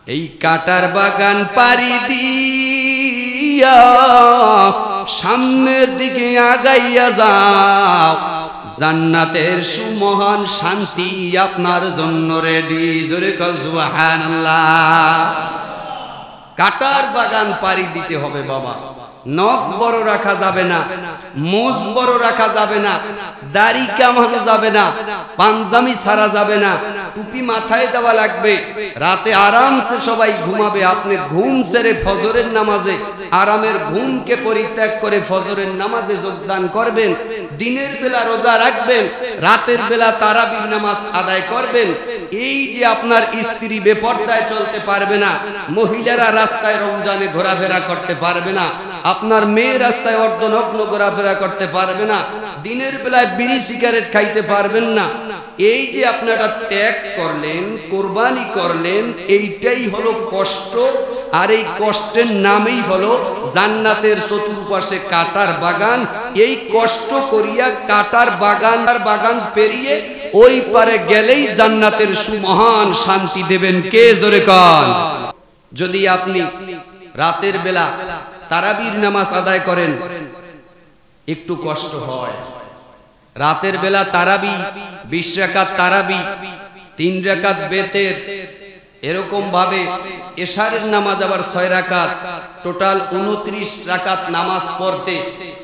এই কাটার বাগান পাড়ি দিয়া সামনের দিকে আগাইয়া যাও, জান্নাতের সুমহান শান্তি আপনার জন্য রেডি। জোরে কও সুবহানাল্লাহ। কাটার বাগান পাড়ি দিতে হবে বাবা। নখ বড় রাখা যাবে না, মোজ বড় রাখা যাবে না, দাড়ি কামানো যাবে না, পাঞ্জামি ছাড়া যাবে না, টুপি মাথায় দেওয়া লাগবে। রাতে আরামসে সবাই ঘুমাবে, আপনি ঘুম সেরে ফজরের নামাজে আরামের ঘুমকে পরিত্যাগ করে ফজরের নামাজে যোগদান করবেন। দিনের বেলা রোজা রাখবেন, রাতের বেলা তারাবির নামাজ আদায় করবেন। এই যে আপনার স্ত্রী বেপরদায় চলতে পারবে না, মহিলারা রাস্তায় রমজানে ঘোরাফেরা করতে পারবে না, আপনার মেয়ে রাস্তায় অর্ধনগ্ন ঘোরাফেরা করতে পারবে না, দিনের বেলায় বিড়ি সিগারেট খাইতে পারবেন না। এই যে আপনারা ত্যাগ করলেন, কোরবানি করলেন, এইটাই হলো কষ্ট। আর এই কষ্টের নামেই হলো জান্নাতের চতুর্পাশে কাটার বাগান। এই কষ্ট করিয়া কাটার বাগান পেরিয়ে ওই পারে গেলেই জান্নাতের সুমহান শান্তি দেবেন কে? জোরে কন। যদি আপনি রাতের বেলা তারাবির নামাজ আদায় করেন, একটু কষ্ট হয়। রাতের বেলা তারাবি 20 রাকাত তারাবি, 3 রাকাত বেতের, এরকম ভাবে এশারের নামাজ আবার 6 রাকাত, টোটাল 29 রাকাত নামাজ পড়তে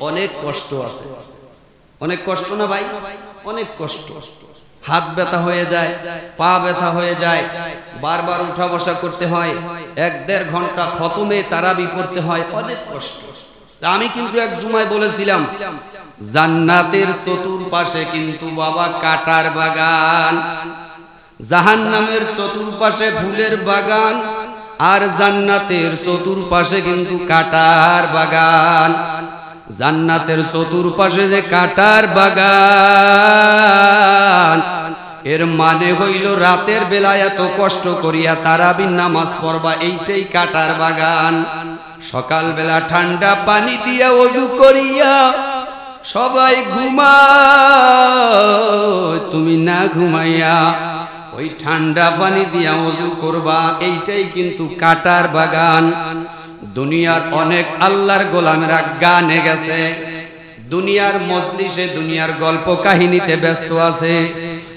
অনেক কষ্ট আছে। অনেক কষ্ট না ভাই? অনেক কষ্ট। হাত ব্যথা হয়ে যায়, পা ব্যথা হয়ে যায়, বারবার উঠা বসা করতে হয়, 1-1.5 ঘন্টা খতমে তারাবি পড়তে হয়, অনেক কষ্ট। আমি কিন্তু এক জুমায় বলেছিলাম, জান্নাতের চতুর্পাশে কিন্তু বাবা কাটার বাগান, জাহান্নামের চতুর্পাশে ফুলের বাগান, আর জান্নাতের চতুর্পাশে কিন্তু কাটার বাগান। জান্নাতের চতুর্পাশে যে কাটার বাগান, এর মানে হইল রাতের বেলায় এত কষ্ট করিয়া তারাবির নামাজ পড়বা, এইটাই কাটার বাগান। সকাল বেলা ঠান্ডা পানি দিয়া ওযু করিয়া সবাই ঘুমায়, তুমি না ঘুমাইয়া ওই ঠান্ডা পানি দিয়া ওযু করবা, এইটাই কিন্তু কাটার বাগান। দুনিয়ার অনেক আল্লাহর গোলামেরা গানে গেছে, দুনিয়ার মজলিসে দুনিয়ার গল্প কাহিনীতে ব্যস্ত আছে,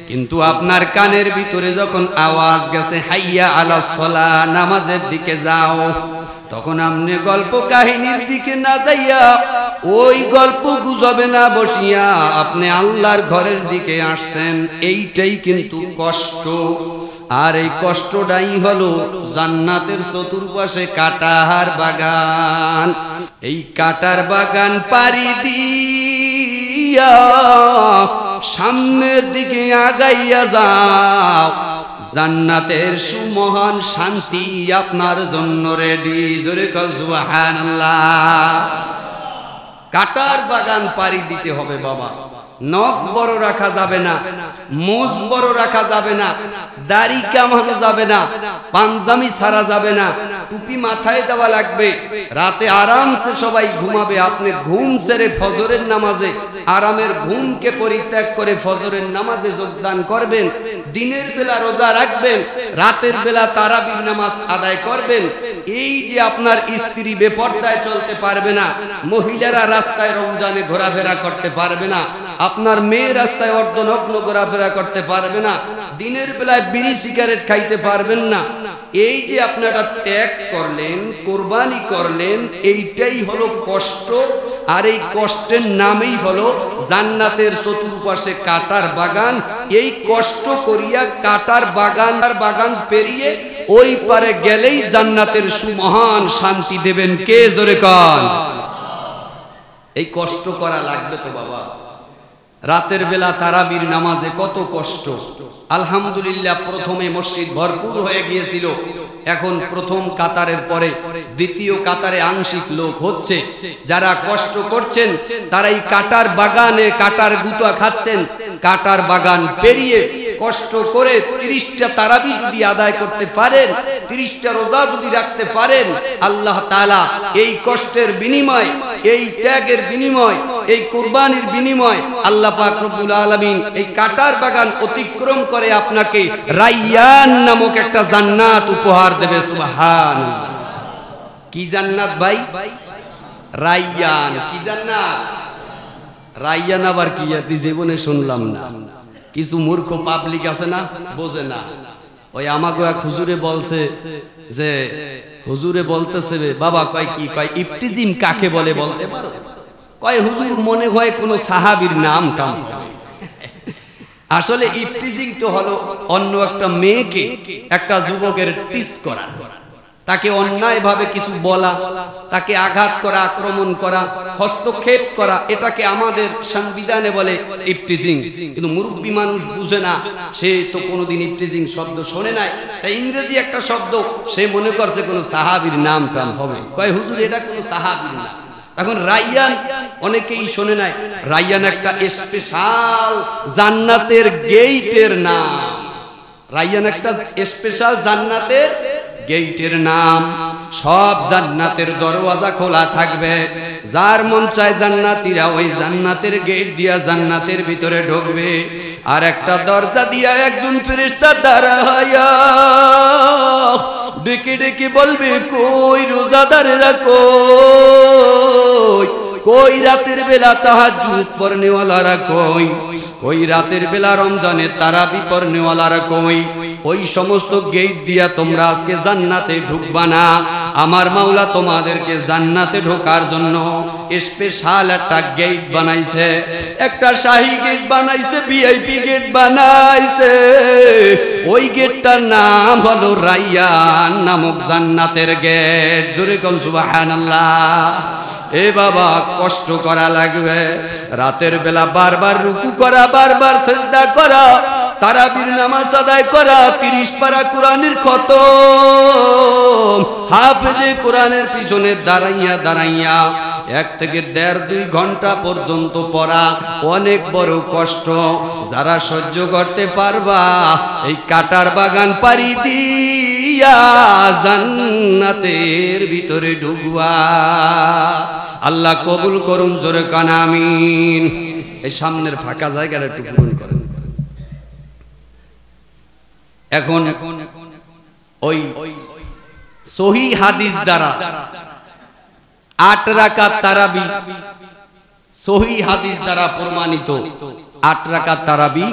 কিন্তু আপনার কানের ভিতরে যখন আওয়াজ গেছে হাইয়া আলাস সালাহ, নামাজের দিকে যাও, তখন আপনি গল্প কাহিনীর দিকে না যাইয়া ওই গল্প গুজবে না বসিয়া আপনি আল্লাহর ঘরের দিকে আসছেন, এইটাই কিন্তু কষ্ট। আর এই কষ্টটাই হলো জান্নাতের চতুর্পাশে কাটার বাগান। এই কাটার বাগান পাড়ি দিয়া সামনের দিকে আগাইয়া যাও, জান্নাতের সুমহান শান্তি আপনার জন্য রেডি। জোরে কও সুবহানাল্লাহ। কাটার বাগান পাড়ি দিতে হবে বাবা। নখ বড় রাখা যাবে না, মোজ বড় রাখা যাবে না, দাড়ি কামানো যাবে না, পাঞ্জামি ছাড়া যাবে না, টুপি মাথায় দেওয়া লাগবে। রাতে আরামসে সবাই ঘুমাবে, আপনি ঘুম সেরে ফজরের নামাজে আরামের ঘুমকে পরিত্যাগ করে ফজরের নামাজে যোগদান করবেন। দিনের বেলা রোজা রাখবেন, রাতের বেলা তারাবির নামাজ আদায় করবেন। এই যে আপনার স্ত্রী বেপরদায় চলতে পারবে না, মহিলারা রাস্তায় রমজানে ঘোরাফেরা করতে পারবে না, আপনার মেয়ে রাস্তায় অর্ধনগ্ন ঘোরাফেরা করতে পারবে না, দিনের বেলায় বিড়ি সিগারেট খাইতে পারবেন না। এই যে আপনারা ত্যাগ করলেন, কোরবানি করলেন, এইটাই হলো কষ্ট। আর এই কষ্টের নামেই হলো জান্নাতের চতুর্পাশে কাটার বাগান। এই কষ্ট করিয়া কাটার বাগান পেরিয়ে ওই পারে গেলেই জান্নাতের সুমহান শান্তি দেবেন কে? জোরে কন। এই কষ্ট করা লাগবে তো বাবা। রাতের বেলা তারাবির নামাজে কত কষ্ট। আলহামদুলিল্লাহ, প্রথমে মসজিদ ভরপুর হয়ে গিয়েছিল, এখন প্রথম কাতারের পরে দ্বিতীয় কাতারে আংশিক লোক হচ্ছে। যারা কষ্ট করছেন তারাই কাটার বাগানে কাটার গুতা খাচ্ছেন। কাটার বাগান পেরিয়ে কষ্ট করে 30টা তারাবি যদি আদায় করতে পারেন, 30টা রোজা যদি রাখতে পারেন, আল্লাহ তাআলা এই কষ্টের বিনিময়, এই ত্যাগের বিনিময় এই কুরবানির বিনিময় আল্লাহ পাক রব্বুল আলামিন এই কাটার বাগান অতিক্রম করে আপনাকে রায়্যান নামক একটা জান্নাত উপহার দেবে। সুবহানাল্লাহ। কি জান্নাত ভাই? রায়্যান। কি জান্নাত? রায়্যান আবার কি? জীবনে শুনলাম না। কিছু মূর্খ পাবলিক আছে না, বোঝে না। ওই আমাকে এক হুজুরে বলছে যে হুজুরে বলতেছে বাবা কয় কি কয় ইফতিজিম কাকে বলে বলতে পারো? কয় হুজুর মনে হয় কোন সাহাবীর নামটা। আসলে ইফতিজিং তো হলো অন্য একটা মেয়েকে একটা যুবকের টিস করা, তাকে অন্যায়ভাবে কিছু বলা, তাকে আঘাত করা, আক্রমণ করা, হস্তক্ষেপ করা, এটাকে আমাদের সংবিধানে বলে ইফতিজিং। কিন্তু মুরব্বী মানুষ বুঝে না, সে তো কোনোদিন ইফতিজিং শব্দ শোনে নাই, তাই ইংরেজি একটা শব্দ সে মনে করছে কোনো সাহাবীর নাম টাম হবে। কয় হুজুর এটা কোনো সাহাবীর না। এখন রায়্যান অনেকেই শোনে নাই। রায়্যান একটা স্পেশাল জান্নাতের গেইটের নাম। রায়্যান একটা স্পেশাল জান্নাতের গেইটের নাম। সব জান্নাতের দরওয়াজা খোলা থাকবে, যার মন চায় জান্নাতীরা ওই জান্নাতের গেট দিয়া জান্নাতের ভিতরে ঢুকবে। আর একটা দরজা দিয়া একজন ফেরেশতা দাঁড়ায়া ডেকে ডেকে বলবে কই রোজাদারেরা কই, কই রাতের বেলা তাহাজ্জুদ পড়নেওয়ালারা কই, কই রাতের বেলা রমজানের তারাবি পড়নেওয়ালারা কই। ওই সমস্ত গেট দিয়া তোমরা আজকে জান্নাতে ঢুকবা না। আমার মাওলা তোমাদেরকে জান্নাতে ঢোকার জন্য স্পেশাল একটা গেট বানাইছে, একটা শাহী গেট বানাইছে, ভিআইপি গেট বানাইছে। ওই গেটটার নাম হলো রায়্যান নামক জান্নাতের গেট। জোরে কোন সুবহানাল্লাহ। এ বাবা কষ্ট করা লাগবে, রাতের বেলা বারবার রুকু করা, বারবার সিজদা করা, তারাবির নামাজ আদায় করা, 30 পারা কোরআনের খতম, হাফেজে কোরআনের পিছনে দাঁড়াইয়া দাঁড়াইয়া 1 থেকে 1.5-2 ঘন্টা পর্যন্ত পড়া অনেক বড় কষ্ট। যারা সহ্য করতে পারবা এই কাটার বাগান পাড়ি দিয়া জান্নাতের ভিতরে ঢুকবা। আল্লাহ কবুল করুন, জোরে কান আমিন। এই সামনের ফাঁকা জায়গাটা একটু পূরণ করেন। এখন ওই সহিহ হাদিস দ্বারা 8 রাকাত তারাবি, সহিহ হাদিস দ্বারা প্রমাণিত 8 রাকাত তারাবি,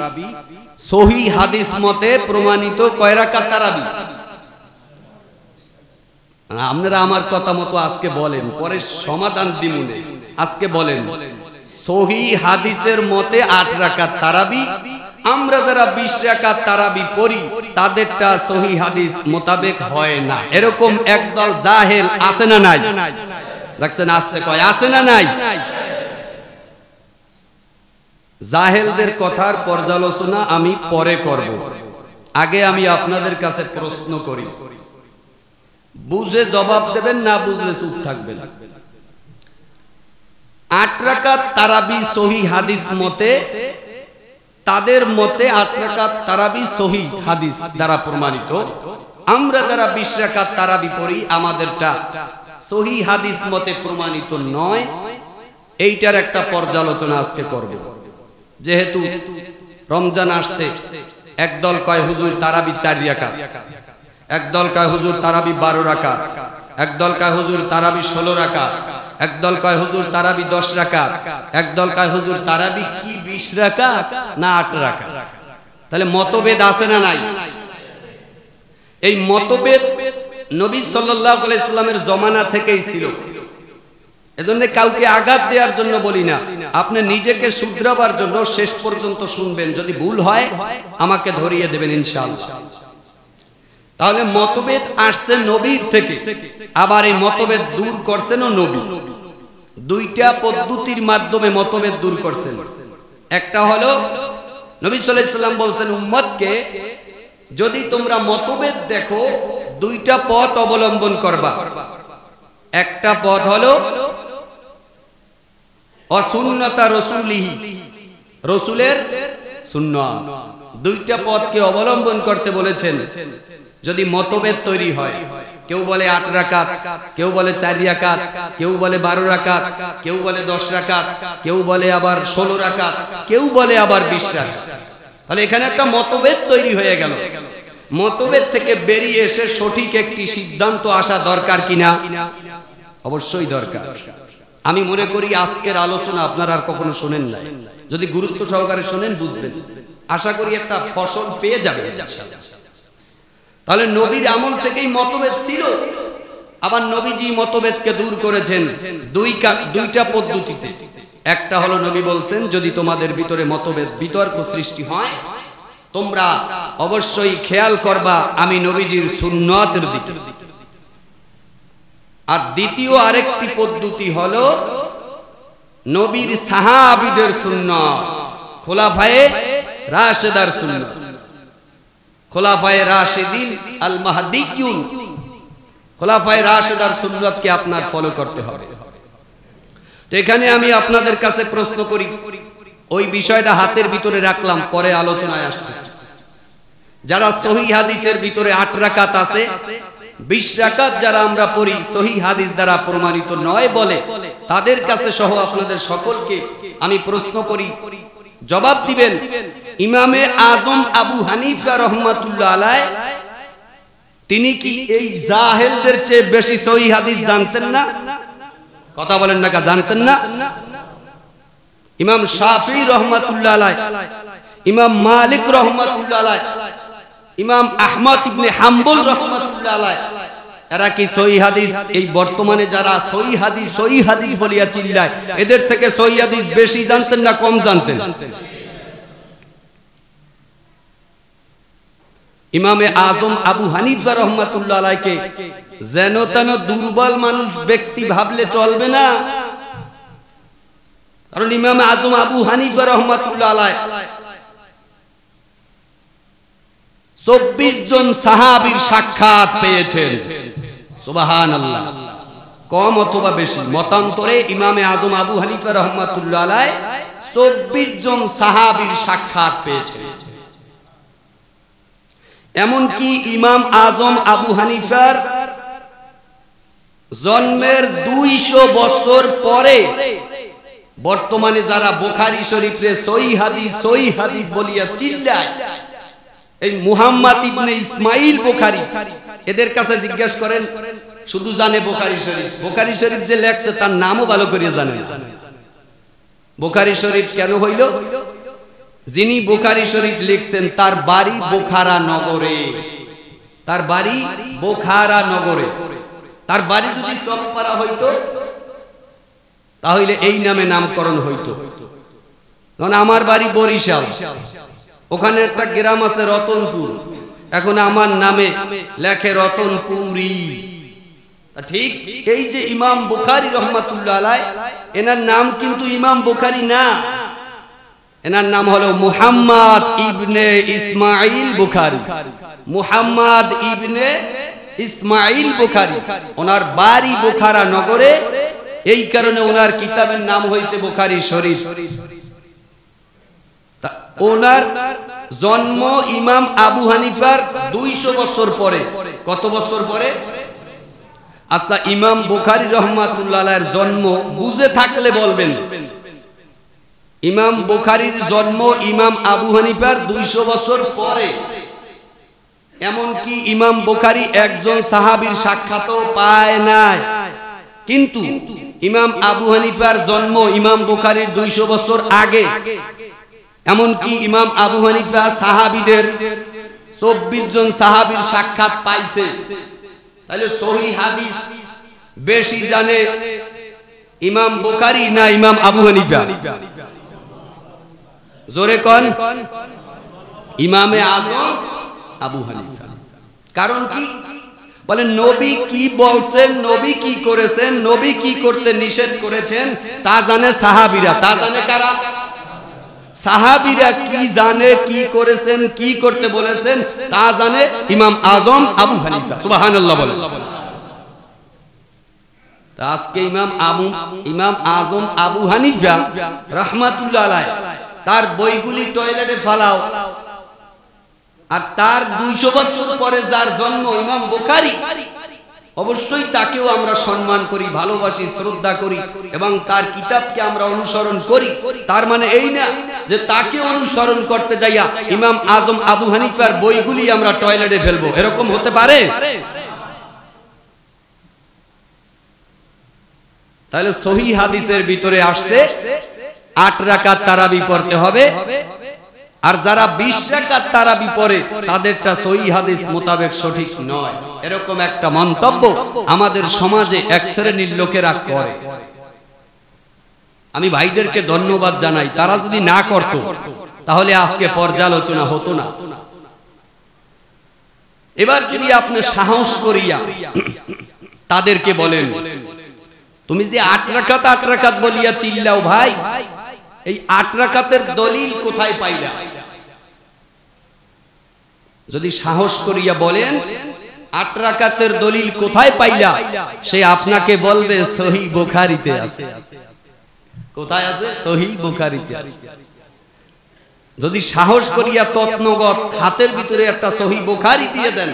সহিহ হাদিস মতে প্রমাণিত কয় রাকাত তারাবি? আপনারা আমার কথা মতো আজকে বলেন, পরে সমাধান দিমুনে। আজকে বলেন সহিহ হাদিসের মতে 8 রাকাত তারাবি। আমরা যারা 20 রাকাত তারাবি পড়ি তাদেরটা সহিহ হাদিস মোতাবেক হয় না। এরকম একদল জাহেল আছে না নাই? দেখছেন আসতে কয় আছে না নাই? জাহেলদের কথার পর্যালোচনা আমি পরে করব। আগে আমি আপনাদের কাছে প্রশ্ন করি, বুঝে জবাব দেবেন, না বুঝলে চুপ থাকবেন। 8 রাকাত তারাবি সহিহ হাদিস মতে, তাদের মতে 8 রাকাত তারাবি সহিহ হাদিস দ্বারা প্রমাণিত। আমরা যারা 20 রাকাত তারাবি পড়ি আমাদেরটা সহিহ হাদিস মতে প্রমাণিত নয়। এইটার একটা পর্যালোচনা আজকে করব। যেহেতু রমজান আসছে, একদল কয় হুজুর তারাবি 4 রাকাত, একদল কয় হুজুর তারাবি 12 রাকাত, একদল কয় হুজুর তারাবি 16 রাকাত, একদল কয় হুজুর তারাবি 10 রাকাত, একদল কয় হুজুর তারাবি কি 20 রাকাত না 8 রাকাত। তাহলে মতভেদ আছে না নাই? এই মতভেদ নবী সাল্লাল্লাহু আলাইহি সাল্লামের জমানা থেকেই ছিল। এজন্য কাউকে আঘাত দেওয়ার জন্য বলি না, আপনি নিজেকে শুধরাবার জন্য শেষ পর্যন্ত শুনবেন। যদি ভুল হয় আমাকে ধরিয়ে দেবেন ইনশাআল্লাহ। তাহলে মতভেদ আসছে নবীর থেকে, আবার এই মতভেদ দূর করছেন নবী। দুইটা পদ্ধতির মাধ্যমে মতভেদ দূর করছেন। একটা হলো নবী সাল্লাল্লাহু আলাইহি সাল্লাম বলছেন উম্মতকে, যদি তোমরা মতভেদ দেখো দুইটা পথ অবলম্বন করবা। একটা পথ হলো অসুন্নতা রাসূলিহি, রাসূলের সুন্নাহ। দুইটা পথকে অবলম্বন করতে বলেছেন। যদি মতভেদ তৈরি হয় কেউ বলে 8 রাকাত, কেউ বলে 4 রাকাত, কেউ বলে 12 রাকাত, কেউ বলে 10 রাকাত, কেউ বলে আবার 16 রাকাত, কেউ বলে আবার 20 রাকাত। তাহলে এখানে একটা মতভেদ তৈরি হয়ে গেল। মতভেদ থেকে বেরিয়ে এসে সঠিক একটি সিদ্ধান্ত আসা দরকার কিনা? অবশ্যই দরকার। আমি মনে করি আজকের আলোচনা আপনারা আর কখনো শোনেন না, যদি গুরুত্ব সহকারে শোনেন বুঝবেন। আশা করি একটা ফসল পেয়ে যাবে। তাহলে নবীর আমল থেকেই মতভেদ ছিল, আবার নবীজি মতভেদকে দূর করেছেন দুইটা পদ্ধতিতে। একটা হলো নবী বলছেন, যদি তোমাদের ভিতরে মতভেদ বিতর্ক সৃষ্টি হয় তোমরা অবশ্যই খেয়াল করবা আমি নবীজির সুন্নতের দিকে। আর দ্বিতীয় আরেকটি পদ্ধতি হলো নবীর সাহাবীদের সুন্নাত, খোলাফায়ে রাশেদার সুন্নাত, খোলাফায়ে রাশেদিন আল মাহদিয়ুন, খোলাফায়ে রাশেদার সুন্নাতকে আপনার ফলো করতে হবে। তো এখানে আমি আপনাদের কাছে প্রশ্ন করি, ওই বিষয়টা হাতের ভিতরে রাখলাম, পরে আলোচনায় আসতেছে। যারা সহিহ হাদিসের ভিতরে 8 রাকাত আছে, 20 রাকাত যারা আমরা পড়ি সহিহ হাদিস দ্বারা প্রমাণিত নয় বলে, তাদের কাছে সহ আপনাদের সকলকে আমি প্রশ্ন করি, জবাব দিবেন। ইমামে আজম আবু হানিফা রাহমাতুল্লাহ আলাইহি তিনি কি এই জাহেলদের চেয়ে বেশি সহিহ হাদিস জানতেন না? কথা বলেন না, জানতেন না? ইমাম শাফিঈ রাহমাতুল্লাহ আলাইহি, ইমাম মালিক রাহমাতুল্লাহ আলাইহি, ইমাম আহমদ ইবনে হাম্বল রাহমাতুল্লাহ আলাইহি, এরা কি সহিহ হাদিস, এই বর্তমানে যারা সহিহ হাদিস বলিয়া চিল্লায়, এদের থেকে সহিহ হাদিস বেশি জানতেন না কম জানতেন? ইমামে আজম আবু হানিফা রাহমাতুল্লাহ আলাইহিকে যেন তেন দুর্বল মানুষ ব্যক্তি ভাবলে চলবে না। কারণ ইমামে আজম আবু হানিফা রাহমাতুল্লাহ আলাইহি 24 জন সাহাবীর সাক্ষাৎ পেয়েছেন। সুবহানাল্লাহ। কম অথবা বেশি মতান্তরে ইমামে আজম আবু হানিফা রাহমাতুল্লাহ আলাইহি 24 জন সাহাবীর সাক্ষাৎ পেয়েছেন। এমনকি ইমাম আজম আবু হানিফার জন্মের 200 বছর পরে বর্তমানে যারা বুখারী শরীফে সহিহ হাদিস বলিয়া চিল্লায়, এই মুহাম্মদ ইবনে ইসমাইল বুখারী, এদের কাছে জিজ্ঞেস করেন, শুধু জানে বুখারী শরীফ যে লেখছে তার নামও ভালো করে জানে না। বুখারী শরীফ কেন হইল? যিনি বুখারী শরীফ লিখছেন তার বাড়ি বোখারা নগরে, তার বাড়ি বোখারা নগরে। তার বাড়ি যদি চকপাড়া হইতো তাহলে এই নামে নামকরণ হইতো। কারণ আমার বাড়ি বরিশাল, ওখানে একটা গ্রাম আছে রতনপুর, এখন আমার নামে লেখে রতনপুরি। ঠিক এই যে ইমাম বুখারী রাহমাতুল্লাহ আলাইহি, এনার নাম কিন্তু ইমাম বুখারী না, এনার নাম হলো মুহাম্মদ ইবনে ইসমাইল বুখারী। মুহাম্মদ ইবনে ইসমাইল বুখারী, ওনার বাড়ি বোখারা নগরে, এই কারণে ওনার কিতাবের নাম হয়েছে বুখারী শরীফ। ওনার জন্ম ইমাম আবু হানিফার 200 বছর পরে। কত বছর পরে? আচ্ছা, ইমাম বুখারী রাহমাতুল্লাহ আলাইহির জন্ম বুঝে থাকলে বলবেন, ইমাম বুখারীর জন্ম ইমাম আবু হানিফার 200 বছর পরে। এমনকি ইমাম বুখারী একজন সাহাবীর সাক্ষাৎও পায় নাই, কিন্তু ইমাম আবু হানিফার জন্ম ইমাম বুখারীর 200 বছর আগে। এমনকি ইমাম আবু হানিফা সাহাবীদের 24 জন সাহাবীর সাক্ষাৎ পাইছে। তাহলে সহিহ হাদিস বেশি জানে ইমাম বুখারী না ইমাম আবু হানিফা? জোরে কোন? ইমামে আজম আবু হানিফা। কারণ কি? বলে নবী কি বলছেন, নবী কি করেছেন, নবী কি করতে নিষেধ করেছেন তা জানে সাহাবীরা। তা জানে কারা? সাহাবীরা কি জানে, কি করেছেন, কি করতে বলেছেন তা জানে ইমাম আজম আবু হানিফা। সুবহানাল্লাহ বলেন। আজকে ইমাম আজম আবু হানিফা রাহমাতুল্লাহ আলাইহি তার বইগুলি টয়লেটে ফালাও, আর তার 200 বছর পরে যার জন্ম ইমাম বুখারী, অবশ্যই তাকেও আমরা সম্মান করি, ভালোবাসি, শ্রদ্ধা করি এবং তার কিতাবকে আমরা অনুসরণ করি। তার মানে এই না যে তাকে অনুসরণ করতে যাইয়া ইমাম আজম আবু হানিফার বইগুলি আমরা টয়লেটে ফেলবো, এরকম হতে পারে? তাহলে সহিহ হাদিসের ভিতরে আসছে 8 রাকাত তারাবি পড়তে হবে, আর যারা 20 রাকাত তারাবি পড়ে তাদেরটা সহিহ হাদিস মোতাবেক সঠিক নয়, এরকম একটা মন্তব্য আমাদের সমাজে এক শ্রেণীর লোকেরা করে। আমি ভাইদেরকে ধন্যবাদ জানাই, তারা যদি না করত তাহলে আজকে পর্যালোচনা হতো না। এবার যদি আপনি সাহস করিয়া তাদেরকে বলেন, তুমি যে 8 রাকাত বলিয়া চিল্লাও, ভাই এই 8 রাকাতের দলিল কোথায় পাইলা? যদি সাহস করিয়া বলেন 8 রাকাতের দলিল কোথায় পাইলা, সে আপনাকে বলবে সহিহ বুখারীতে আছে। কোথায় আছে? সহিহ বুখারীতে আছে। যদি সাহস করিয়া তৎনগত হাতের ভিতরে একটা সহিহ বুখারী দিয়ে দেন,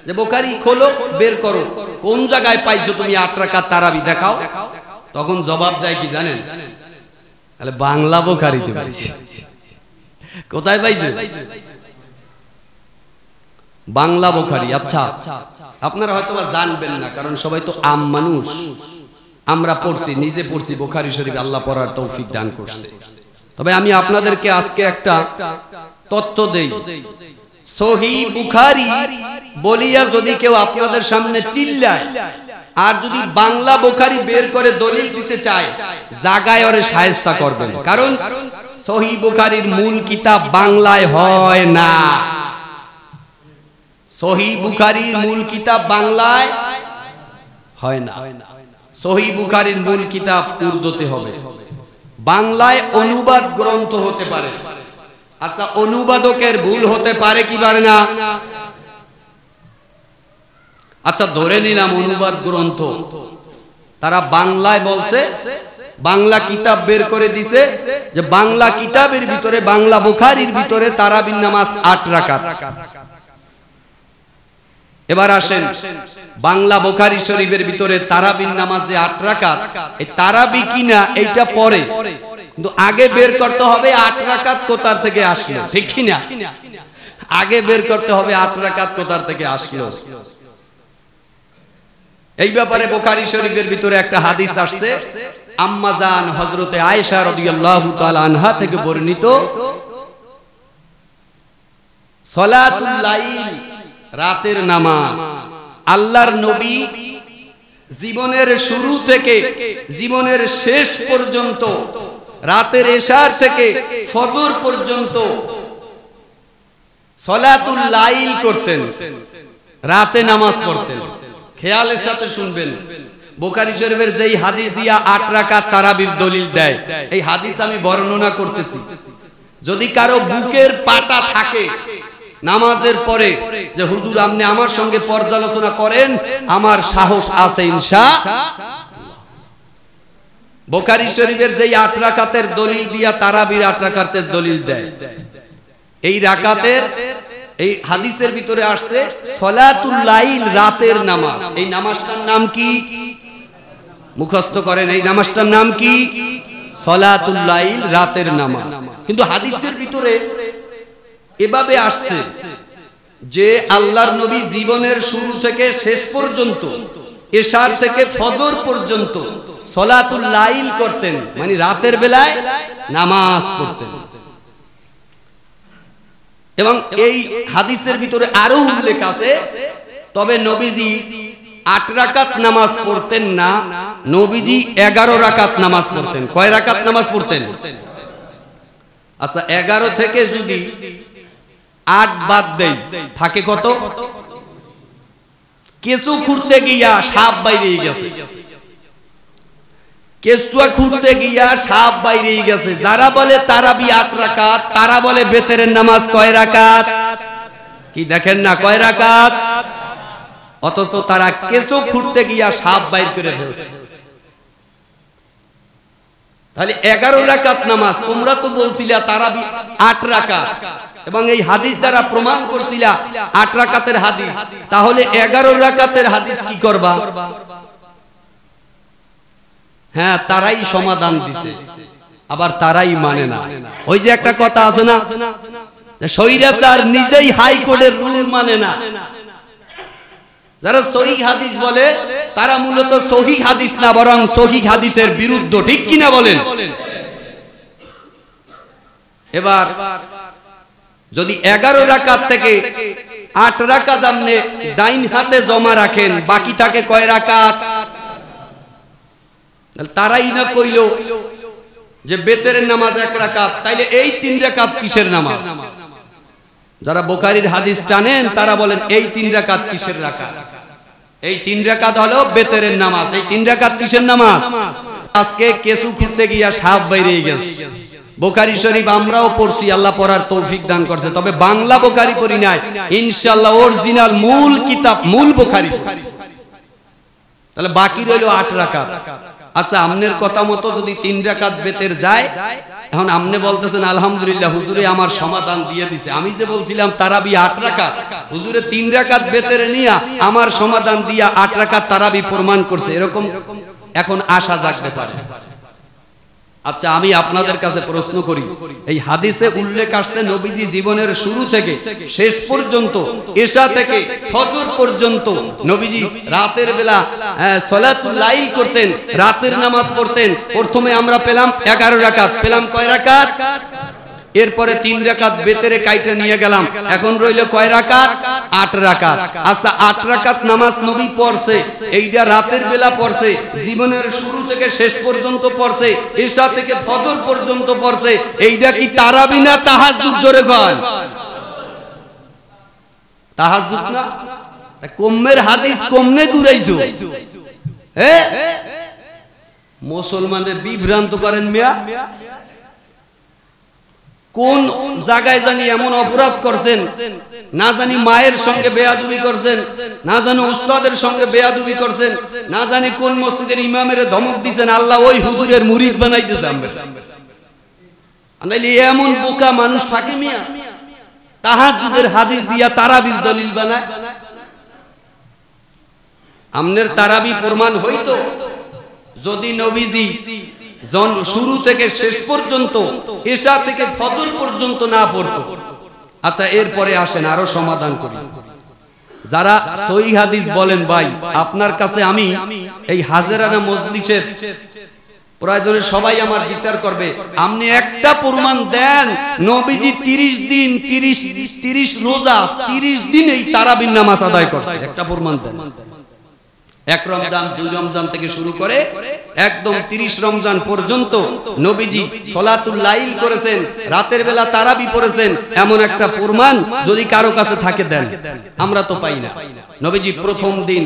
যে বুখারী খোলো, বের করো, কোন জায়গায় পাইছো তুমি 8 রাকাত তারাবি দেখাও, তখন জবাব দেয় কি জানেন? তাহলে বাংলা বুখারীতে পাইছি। কোথায় পাইছো? বাংলা বুখারী। আচ্ছা, আপনারা হয়তো জানবেন না, কারণ সবাই তো আম মানুষ। আমরা পড়ছি, নিজে পড়ছি বুখারী শরীফ, আল্লাহ পড়ার তৌফিক দান করছে। তবে আমি আপনাদেরকে আজকে একটা তথ্য দেই, সহিহ বুখারী বলিয়া যদি কেউ আপনাদের সামনে চিল্লায় আর যদি বাংলা বুখারী বের করে দলিল দিতে চায়, জাগায় ওরে শায়েস্তা করবেন। কারণ সহিহ বুখারীর মূল কিতাব বাংলায় হয় না। সহিহ বুখারীর মূল কিতাব বাংলায় হয় না। সহিহ বুখারীর মূল কিতাব উর্দুতে হবে। বাংলায় অনুবাদ গ্রন্থ হতে পারে। আচ্ছা, অনুবাদকের ভুল হতে পারে কি পারে না? আচ্ছা, ধরে নিলাম অনুবাদ গ্রন্থ তারা বাংলায় বলছে, বাংলা কিতাব বের করে দিছে যে বাংলা কিতাবের ভিতরে, বাংলা বুখারীর ভিতরে তারাবির নামাজ 8 রাকাত। এবার আসেন, বাংলা বুখারী শরীফের ভিতরে তারাবির নামাজে 8 রাকাত, এই তারাবি কিনা এইটা পরে, কিন্তু আগে বের করতে হবে 8 রাকাত কোথা থেকে আসলো, ঠিক কিনা? আগে বের করতে হবে 8 রাকাত কোথা থেকে আসলো। এই ব্যাপারে বুখারী শরীফের ভিতরে একটা হাদিস আসছে, আম্মা জান হযরতে আয়েশা রাদিয়াল্লাহু তাআলা আনহা থেকে বর্ণিত, সালাতুল লাইল, রাতের নামাজ, আল্লাহর নবী জীবনের শুরু থেকে জীবনের শেষ পর্যন্ত, রাতের এশার থেকে ফজর পর্যন্ত সালাতুল লাইল করতেন, রাতে নামাজ পড়তেন। খেয়ালের সাথে শুনবেন, বুখারী শরীফের যেই হাদিস দিয়া 8 রাকাত তারাবির দলিল দেয়, এই হাদিস আমি বর্ণনা করতেছি। যদি কারো বুকের পাটা থাকে নামাজের পরে যে হুজুর আপনি আমার সঙ্গে পর্যালোচনা করেন, আমার সাহস আছে ইনশাআল্লাহ। বুখারী শরীফের যেই 8 রাকাতের দলিল দিয়া তারাবির 8 রাকাতের দলিল দেয়, এই রাকাতের এই হাদিসের ভিতরে আসছে সালাতুল লাইল, রাতের নামাজ। এই নামাজটার নাম কি? মুখস্থ করেন, এই নামাজটার নাম কি? সালাতুল লাইল, রাতের নামাজ। কিন্তু হাদিসের ভিতরে এভাবে আসছে যে আল্লাহর নবী জীবনের শুরু থেকে শেষ পর্যন্ত, এশার থেকে ফজর পর্যন্ত সালাতুল লাইল করতেন, মানে রাতের বেলায় নামাজ পড়তেন। এবং এই হাদিসের ভিতরে আরো উল্লেখ আছে, তবে নবীজি 8 রাকাত নামাজ পড়তেন না, নবীজি 11 রাকাত নামাজ পড়তেন। কয় রাকাত নামাজ পড়তেন? আচ্ছা, 11 থেকে যদি 8 বাদ দেই, থাকে কত? কেঁচু খুঁড়তে গিয়া সাপ বাইরে গেছে, কেঁচুয়া খুঁড়তে গিয়া সাপ বাইরে গেছে। যারা বলে তারাবি 8 রাকাত, তারা বলে বেতেরের নামাজ কয় রাকাত? কি দেখেন না, কয় রাকাত? অথচ তারা কেঁচু খুঁড়তে গিয়া সাপ বাইর করে ফেলছে। তাহলে 11 রাকাত নামাজ। তোমরা তো বলছিলা তারাবি 8 রাকাত, এবং এই হাদিস দ্বারা প্রমাণ করছিলা 8 রাকাতের হাদিস। তাহলে 11 রাকাতের হাদিস কি করবা? হ্যাঁ, তারাই সমাধান দিছে, আবার তারাই মানে না। ওই যে একটা কথা আছে না, স্বৈরাচার নিজেই হাইকোর্টের রুল মানে না। যারা সহিহ হাদিস বলে তারা মূলত সহিহ হাদিস না, বরং সহিহ হাদিসের বিরুদ্ধ। ঠিক কিনা বলেন? এবার যদি 11 রাকাত থেকে 8 রাকাত আপনি ডাইন হাতে জমা রাখেন, বাকি থাকে কয় রাকাত? তারাই না কইলো যে বেতেরের নামাজ 1 রাকাত, তাইলে এই 3 রাকাত কিসের নামাজ? যারা বুখারীর হাদিস টানেন তারা বলেন এই 3 রাকাত কিসের রাকাত? এই 3 রাকাত হলো বেতেরের নামাজ। এই 3 রাকাত কিসের নামাজ? আজকে কেসু খুঁজতে গিয়া সাপ বাইরে গেছে। বুখারী শরীফ আমরাও পড়ছি, আল্লাহ পড়ার তৌফিক দান করছে, তবে বাংলা বুখারী পড়ি নাই, ইনশাআল্লাহ অরিজিনাল মূল কিতাব মূল বুখারী। তাহলে বাকি রইল 8 রাকাত। আচ্ছা, আমনের কথা মতো যদি 3 রাকাত বেতের যায়, এখন আমনে বলতেছেন আলহামদুলিল্লাহ হুজুরে আমার সমাধান দিয়ে দিছে। আমি যে বলছিলাম তারাবি 8 রাকাত, হুজুরে 3 রাকাত বেতের নিয়া আমার সমাধান দিয়া 8 রাকাত তারাবি প্রমাণ করছে, এরকম এখন আশা জাগতে পারে। আচ্ছা, আমি আপনাদের কাছে প্রশ্ন করি, এই হাদিসে উল্লেখ আসছে নবীজি জীবনের শুরু থেকে শেষ পর্যন্ত, এশা থেকে ফজর পর্যন্ত নবীজি রাতের বেলা সালাতুল লাইল করতেন, রাতের নামাজ পড়তেন। প্রথমে আমরা পেলাম 11 রাকাত, পেলাম কয় রাকাত? এরপরে 3 রাকাত বেতেরে কাইটা নিয়ে গেলাম, এখন রইল কয় রাকাত? 8 রাকাত। আচ্ছা, 8 রাকাত নামাজ নবী পড়ছে, এইটা রাতের বেলা পড়ছে, জীবনের শুরু থেকে শেষ পর্যন্ত পড়ছে, এশা থেকে ফজর পর্যন্ত পড়ছে, এইটা কি তারাবি না তাহাজ্জুদ? জোরে কন। তাহাজ্জুদ না? কম্মের হাদিস কমনে ঘুরাইছো? মুসলমানদের বিভ্রান্ত করেন মিয়া। কোন জায়গায় জানি এমন অপরাধ করছেন, না জানি মায়ের সঙ্গে বেয়াদবি করছেন, না জানি উস্তাদের সঙ্গে বেয়াদবি করছেন, না জানি কোন মসজিদের ইমামের ধমক দিয়েছেন, আল্লাহ ওই হুজুরের মুরিদ বানাইতেছে। এমন বোকা মানুষ থাকে মিয়া, তাহাজ্জুদের হাদিস দিয়া তারাবির দলিল বানায়। আমনের তারাবি প্রমাণ হইতো যদি নবীজি শুরু থেকে শেষ পর্যন্ত, এশা থেকে ফজর পর্যন্ত না পড়তো। আচ্ছা, এরপরে আসেন আরো সমাধান করি। যারা সহিহ হাদিস বলেন, ভাই আপনার কাছে আমি এই হাজেরানা মজলিসের প্রয়োজনে সবাই আমার বিচার করবে, আপনি একটা প্রমাণ দেন নবীজি 30 দিন 30 রোজা 30 দিন এই তারাবির নামাজ আদায় করছে, একটা প্রমাণ দেন। 1 রমজান 2 রমজান থেকে শুরু করে একদম 30 রমজান পর্যন্ত নবীজি সালাতুল লাইল করেছেন, রাতের বেলা তারাবি পড়েছেন, এমন একটা প্রমাণ যদি কারো কাছে থাকে দেন। আমরা তো পাই না। নবীজি প্রথম দিন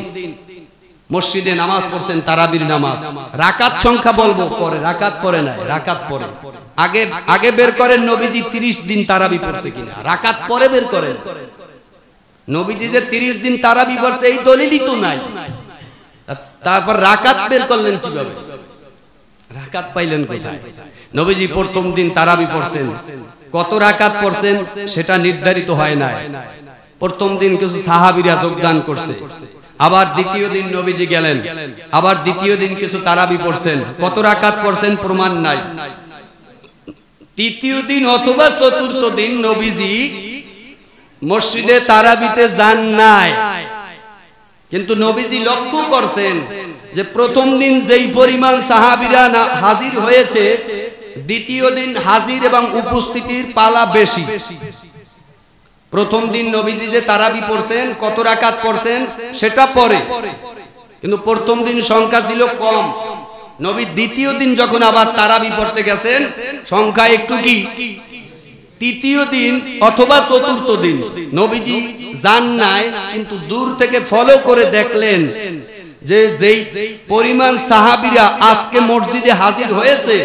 মসজিদে নামাজ পড়ছেন, তারাবির নামাজ। রাকাত সংখ্যা বলবো পরে, রাকাত পরে নাই, রাকাত পরে। আগে বের করেন নবীজি 30 দিন তারাবি পড়ছে কিনা, রাকাত পরে বের করেন। নবীজি যে 30 দিন তারাবি পড়ছে এই দলিলই তো নাই। তারপর রাকাত বের করলেন কিভাবে? রাকাত পাইলেন কোথায়? নবীজি প্রথম দিন তারাবি পড়ছেন, কত রাকাত পড়ছেন সেটা নির্ধারিত হয় না। প্রথম দিন কিছু সাহাবীরা যোগদান করছে, আবার দ্বিতীয় দিন নবীজি গেলেন, আবার দ্বিতীয় দিন কিছু তারাবি পড়ছেন, কত রাকাত পড়ছেন প্রমাণ নাই। তৃতীয় দিন অথবা চতুর্থ দিন নবীজি মসজিদে তারাবিতে যান নাই, কিন্তু নবীজি লক্ষ্য করছেন যে প্রথম দিন যেই পরিমাণ সাহাবীরা হাজির হয়েছে, দ্বিতীয় দিন হাজির এবং উপস্থিতির পালা বেশি। প্রথম দিন নবীজি যে তারাবি পড়ছেন, কত রাকাত পড়ছেন সেটা পরে, কিন্তু প্রথম দিন সংখ্যা ছিল কম। নবী দ্বিতীয় দিন যখন আবার তারাবি পড়তে গেছেন, সংখ্যা একটু কি, তৃতীয় দিন অথবা চতুর্থ দিন নবীজি যান নাই, কিন্তু দূর থেকে ফলো করে দেখলেন যে যেই পরিমাণ সাহাবীরা আজকে মসজিদে হাজির হয়েছে,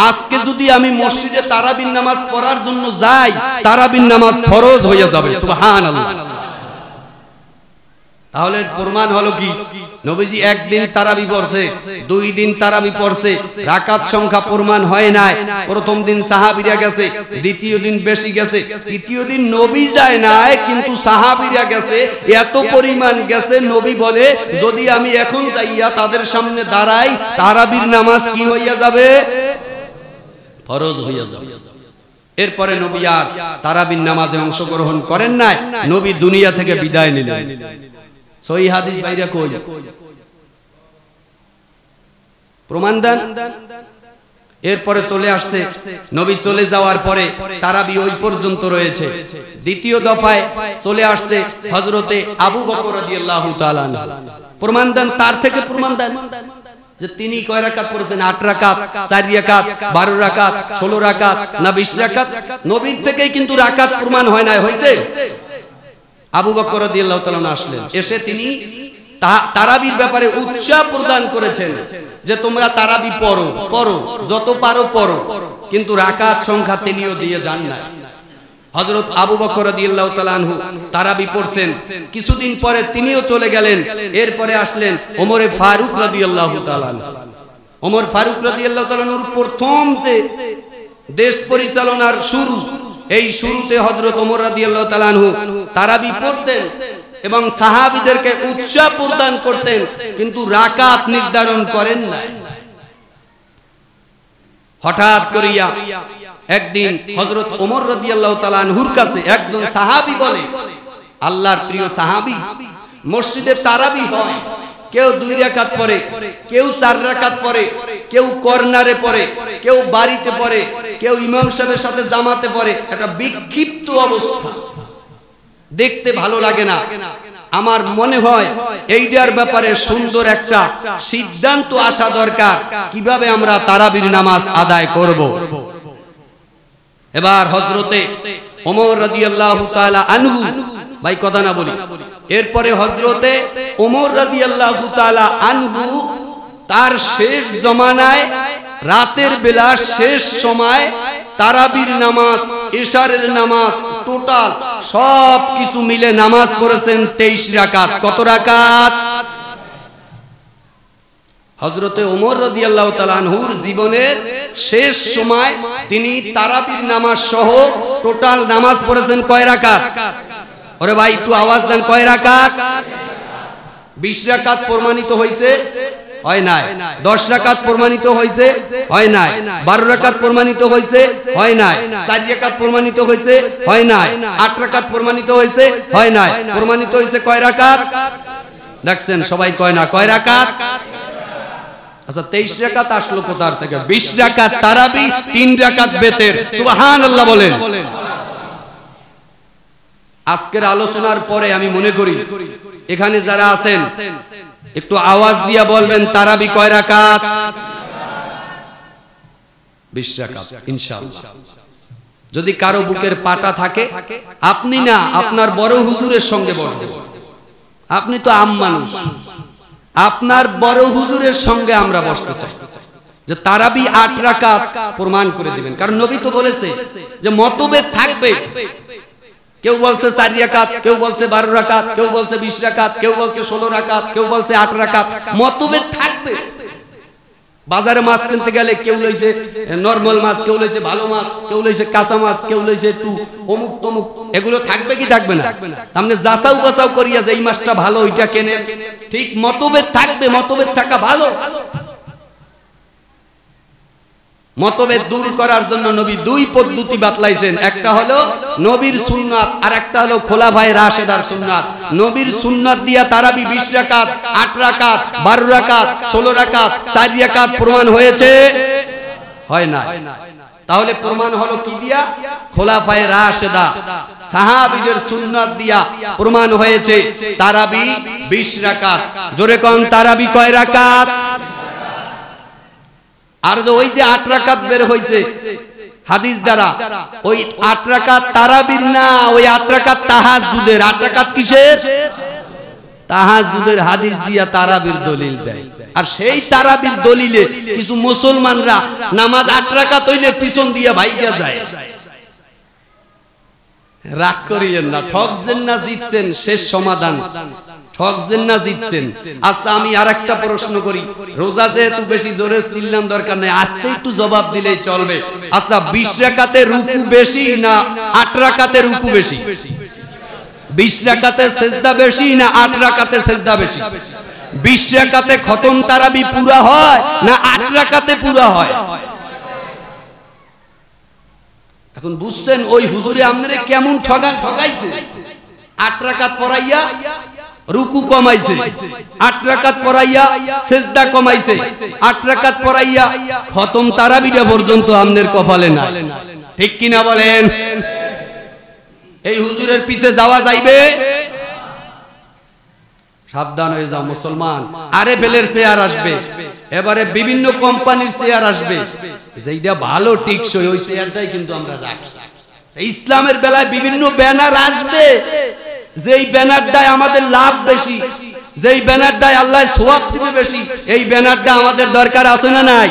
আজকে যদি আমি মসজিদে তারাবির নামাজ পড়ার জন্য যাই, তারাবির নামাজ ফরজ হয়ে যাবে। সুবহানাল্লাহ। তাহলে প্রমাণ হলো কি, নবীজি একদিন তারাবি পড়ছে, 2 দিন তারাবি পড়ছে, রাকাত সংখ্যা প্রমাণ হয় নাই। প্রথম দিন সাহাবীরা গেছে, দ্বিতীয় দিন বেশি গেছে, তৃতীয় দিন নবী যায় নাই কিন্তু সাহাবীরা গেছে, এত পরিমাণ গেছে নবী বলে যদি আমি এখন যাইয়া তাদের সামনে দাঁড়াই তারাবির নামাজ কি হইয়া যাবে, ফরজ হইয়া যাবে। এরপরে নবী আর তারাবির নামাজে অংশগ্রহণ করেন নাই, নবী দুনিয়া থেকে বিদায় নিলেন। সহিহ হাদিস বাইরে কই প্রমাণ দেন। এরপরে চলে আসছে, নবী চলে যাওয়ার পরে তারাবি ওই পর্যন্ত রয়েছে। দ্বিতীয় দফায় চলে আসছে হযরতে আবু বকর রাদিয়াল্লাহু তাআলা। প্রমাণ দেন, তার থেকে প্রমাণ দেন যে তিনি কয় রাকাত পড়েছেন, 8 রাকাত, 4 রাকাত, 12 রাকাত, 16 রাকাত না 20 রাকাত। নবীর থেকেই কিন্তু রাকাত প্রমাণ হয় না, হয়েছে। আবু বকর রাদিয়াল্লাহু তাআলা আসলেন, এসে তিনি তারাবির ব্যাপারে উৎসাহ প্রদান করেছেন যে তোমরা তারাবি পড়ো, পড়ো, যত পারো পড়ো, কিন্তু রাকাত সংখ্যা তিনিও দিয়ে যান না। হযরত আবু বকর রাদিয়াল্লাহু তাআলা আনহু তারাবি পড়ছেন, কিছুদিন পরে তিনিও চলে গেলেন। এরপরে আসলেন ওমর ফারুক রাদিয়াল্লাহু তাআলা। ওমর ফারুক রাদিয়াল্লাহু তাআলার প্রথম যে দেশ পরিচালনার শুরু, এই শুরুতে হযরত ওমর রাদিয়াল্লাহু তাআলা আনহু তারাবি পড়তেন এবং সাহাবীদেরকে উৎসাহ প্রদান করতেন, কিন্তু রাকাত নির্ধারণ করেন না। হঠাৎ করিয়া একদিন হযরত ওমর রাদিয়াল্লাহু তাআলা আনহুর কাছে একজন সাহাবী বলে, আল্লাহর প্রিয় সাহাবী, মসজিদে তারাবি হয়, কেউ 2 রাকাত পড়ে, কেউ 4 রাকাত পড়ে, কেউ কর্নারে পড়ে, কেউ বাড়িতে পড়ে, কেউ ইমাম সাহেবের সাথে জামাতে পড়ে। একটা বিক্ষিপ্ত অবস্থা, দেখতে ভালো লাগে না। আমার মনে হয় এইটার ব্যাপারে সুন্দর একটা সিদ্ধান্ত আসা দরকার, কিভাবে আমরা তারাবির নামাজ আদায় করব। এবার হযরতে ওমর রাদিয়াল্লাহু তাআলা আনহু, ভাই কথা না বলি, এরপরে হযরতে ওমর রাদিয়াল্লাহু তাআলা আনহু তার শেষ জমানায় রাতের বেলা শেষ সময় তারাবির নামাজ, ইশারের নামাজ, টোটাল সব কিছু মিলে নামাজ পড়েছেন 23 রাকাত। কত রাকাত? হযরতে ওমর রাদিয়াল্লাহু তাআলা আনহুর জীবনের শেষ সময় তিনি তারাবির নামাজ সহ টোটাল নামাজ পড়েছেন কয় রাকাত? ওরে ভাই একটু আওয়াজ দেন, কয় রাকাত? 20 রাকাত প্রমাণিত হয়েছে, হয় নাই। 10 রাকাত প্রমাণিত হয়েছে, হয় নাই। 12 রাকাত প্রমাণিত হয়েছে, হয় নাই। 4 রাকাত প্রমাণিত হয়েছে, হয় নাই। 8 রাকাত প্রমাণিত হয়েছে, হয় নাই। প্রমাণিত হয়েছে কয় রাকাত? দেখছেন সবাই কয় না, কয় রাকাত? আচ্ছা 23 রাকাত আসলো কোথার থেকে? 20 রাকাত তারাবি, 3 রাকাত বেতের। সুবহানাল্লাহ বলেন। আজকের আলোচনার পরে আমি মনে করি এখানে যারা আছেন একটু আওয়াজ দিয়া বলবেন তারাবি কয় রাকাত? 20 রাকাত ইনশাআল্লাহ। যদি কারো বুকের পাটা থাকে, আপনি না আপনার বড় হুজুরের সঙ্গে বসবেন। আপনি তো আম মানুষ, আপনার বড় হুজুরের সঙ্গে আমরা বসতে চাই যে তারাবি 8 রাকাত প্রমাণ করে দিবেন। কারণ নবী তো বলেছে যে মতভেদ থাকবে, কেউ বলছে 4 রাকাত, কেউ বলছে 12 রাকাত, কেউ বলছে 20 রাকাত, কেউ বলছে 16 রাকাত, কেউ বলছে 8 রাকাত, মতভেদ থাকবে। বাজারে মাছ কিনতে গেলে কেউ লইছে নরমাল মাছ, কেউ লইছে ভালো মাছ, কেউ লইছে কাঁচা মাছ, কেউ লইছে একটু অমুক তমুক, এগুলো থাকবে কি থাকবে না? আপনি যাচাও বাছাও করিয়া যে এই মাছটা ভালো ওইটা কেনে, ঠিক মতভেদ থাকবে, মতভেদ থাকা ভালো। মতভেদ দূর করার জন্য নবী 2 পদ্ধতি বাতলাইছেন, একটা হলো নবীর সুন্নাত আর একটা হলো খোলাফায়ে রাশেদার সুন্নাত। নবীর সুন্নাত দিয়া তারাবি 20 রাকাত, 8 রাকাত, 12 রাকাত, 16 রাকাত, 4 রাকাত প্রমাণ হয়েছে, হয় না। তাহলে প্রমাণ হলো কি দিয়া? খোলাফায়ে রাশেদা সাহাবীদের সুন্নাত দিয়া প্রমাণ হয়েছে তারাবি 20 রাকাত। জোরে কোন তারাবি কয় রাকাত? আর ওই যে 8 রাকাত বের হইছে হাদিস দ্বারা, ওই 8 রাকাত তারাবির না, ওই 8 রাকাত তাহাজ্জুদের। 8 রাকাত কিসের? তাহাজ্জুদের হাদিস দিয়া তারাবির দলিল দেয়। আর সেই তারাবির দলিলে কিছু মুসলমানরা নামাজ 8 রাকাত হইলে পিছন দিয়া ভাইয়া যায়। রাগ করিয়েন না, ঠকছেন না জিতছেন, শেষ সমাধান। ঠকছেন না জিতছেন? আচ্ছা আমি আরেকটা প্রশ্ন করি, রোজা যেহেতু বেশি জোরে চিল্লান দরকার নেই, আস্তে একটু জবাব দিলেই চলবে। আচ্ছা 20 রাকাতে রুকু বেশি না 8 রাকাতে রুকু বেশি? 20 রাকাতে সিজদা বেশি না 8 রাকাতে সিজদা বেশি? 20 রাকাতে খতম তারাবি পুরা হয় না 8 রাকাতে পুরা হয়? এখন বুঝছেন ওই হুজুরে আপনারে কেমন ঠগাইছে। 8 রাকাত পড়াইয়া রুকু কমাইছে, 8 রাকাত পড়াইয়া সিজদা কমাইছে, 8 রাকাত পড়াইয়া খতম তারাবিটা পর্যন্ত আপনার কপালে না। ঠিক কিনা বলেন? এই হুজুরের পিছে যাওয়া যাইবে? সাবধান হয়ে যাও মুসলমান। আরএফএল-এর চেয়ার আসবে, এবারে বিভিন্ন কোম্পানির চেয়ার আসবে, যেইটা ভালো টিকসই ওই চেয়ারটাই কিন্তু আমরা রাখি। ইসলামের বেলায় বিভিন্ন ব্যানার আসবে, যেই ব্যানারটায় আমাদের লাভ বেশি, যেই ব্যানারটায় আল্লাহ সওয়াব দিবে বেশি, এই ব্যানারটা আমাদের দরকার আছে না নাই?